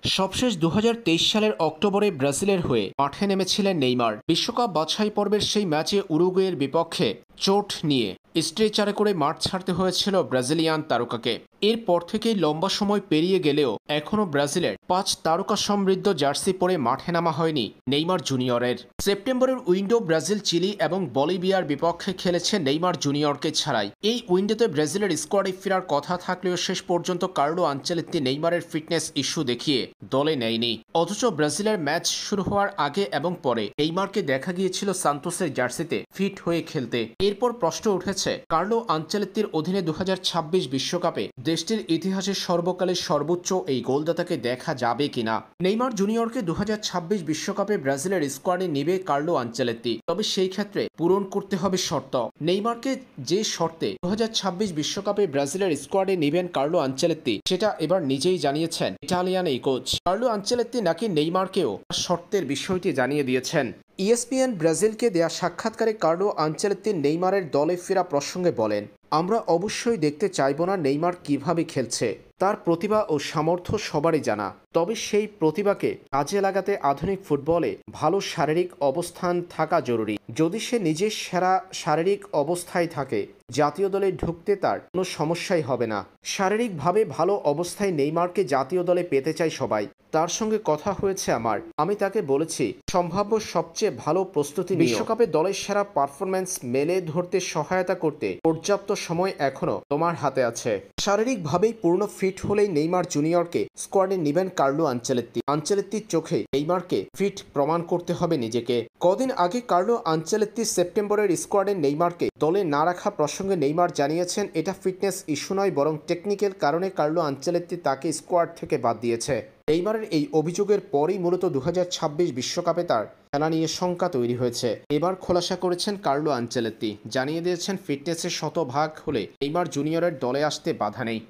সবশেষ ২০২৩ সালের অক্টোবরে ব্রাজিলের হয়ে মাঠে নেমেছিলেন নেইমার। বিশ্বকাপ বাছাই পর্বের সেই ম্যাচে উরুগুয়ের বিপক্ষে চোট নিয়ে স্ট্রেচারে করে মাঠ ছাড়তে হয়েছিল ব্রাজিলিয়ান তারকাকে। এরপর থেকেই লম্বা সময় পেরিয়ে গেলেও এখনও ব্রাজিলের ৫ তারকা সমৃদ্ধ জার্সি পরে মাঠে নামা হয়নি নেইমার জুনিয়রের। সেপ্টেম্বরের উইন্ডো ব্রাজিল, চিলি এবং বলিভিয়ার বিপক্ষে খেলেছে নেইমার জুনিয়রকে ছাড়াই। এই উইন্ডোতে ব্রাজিলের স্কোয়াডে ফেরার কথা থাকলেও শেষ পর্যন্ত কার্লো আনচেলত্তি নেইমারের ফিটনেস ইস্যু দেখিয়ে দলে নেয়নি। অথচ ব্রাজিলের ম্যাচ শুরু হওয়ার আগে এবং পরে নেইমারকে দেখা গিয়েছিল সান্তোসের জার্সিতে ফিট হয়ে খেলতে। এরপর প্রশ্ন উঠেছে, কার্লো আনচেলত্তির অধীনে ২০২৬ বিশ্বকাপে দেশটির ইতিহাসের সর্বকালের সর্বোচ্চ এই গোলদাতাকে দেখা যাবে কিনা। নেইমার জুনিয়রকে ২০২৬ বিশ্বকাপে ব্রাজিলের স্কোয়াডে নেবে কার্লো আনচেলত্তি, তবে সেই ক্ষেত্রে পূরণ করতে হবে শর্ত। নেইমারকে যে শর্তে ২০২৬ বিশ্বকাপে ব্রাজিলের স্কোয়াডে নেবেন কার্লো আনচেলত্তি, সেটা এবার নিজেই জানিয়েছেন ইটালিয়ান এই কোচ। কার্লো আনচেলত্তি নাকি নেইমারকেও শর্তের বিষয়টি জানিয়ে দিয়েছেন। ইএসপিএন ব্রাজিলকে দেয়া সাক্ষাৎকারে কার্লো আনচেলত্তি নেইমারের দলে ফেরা প্রসঙ্গে বলেন, আমরা অবশ্যই দেখতে চাইব না নেইমার কিভাবে খেলছে। তার প্রতিভা ও সামর্থ্য সবারই জানা, তবে সেই প্রতিভাকে কাজে লাগাতে আধুনিক ফুটবলে ভালো শারীরিক অবস্থান থাকা জরুরি। যদি সে নিজের সেরা শারীরিক অবস্থায় থাকে, জাতীয় দলে ঢুকতে তার কোনো সমস্যাই হবে না। শারীরিকভাবে ভালো অবস্থায় নেইমারকে জাতীয় দলে পেতে চাই সবাই। তার সঙ্গে কথা হয়েছে আমার, আমি তাকে বলেছি সম্ভাব্য সবচেয়ে ভালো প্রস্তুতি বিশ্বকাপে দলের সেরা পারফরম্যান্স মেলে ধরতে সহায়তা করতে পর্যাপ্ত সময় এখনো তোমার হাতে আছে। শারীরিকভাবেই পূর্ণ ফিট হলেই নেইমার জুনিয়রকে স্কোয়াডে নেবেন কার্লো আনচেলত্তি। আনচেলত্তির চোখে নেইমারকে ফিট প্রমাণ করতে হবে নিজেকে। কদিন আগে কার্লো আনচেলত্তি সেপ্টেম্বরের স্কোয়াডে নেইমারকে দলে না রাখা প্রসঙ্গে নেইমার জানিয়েছেন, এটা ফিটনেস ইস্যু নয়, বরং টেকনিক্যাল কারণে কার্লো আনচেলত্তি তাকে স্কোয়াড থেকে বাদ দিয়েছে। নেইমারের এই অভিযোগের পরই মূলত ২০২৬ বিশ্বকাপে তার খেলা নিয়ে শঙ্কা তৈরি হয়েছে। এবার খোলাসা করেছেন কার্লো আনচেলত্তি, জানিয়ে দিয়েছেন ফিটনেসের শতভাগ হলে নেইমার জুনিয়রের দলে আসতে বাধা নেই।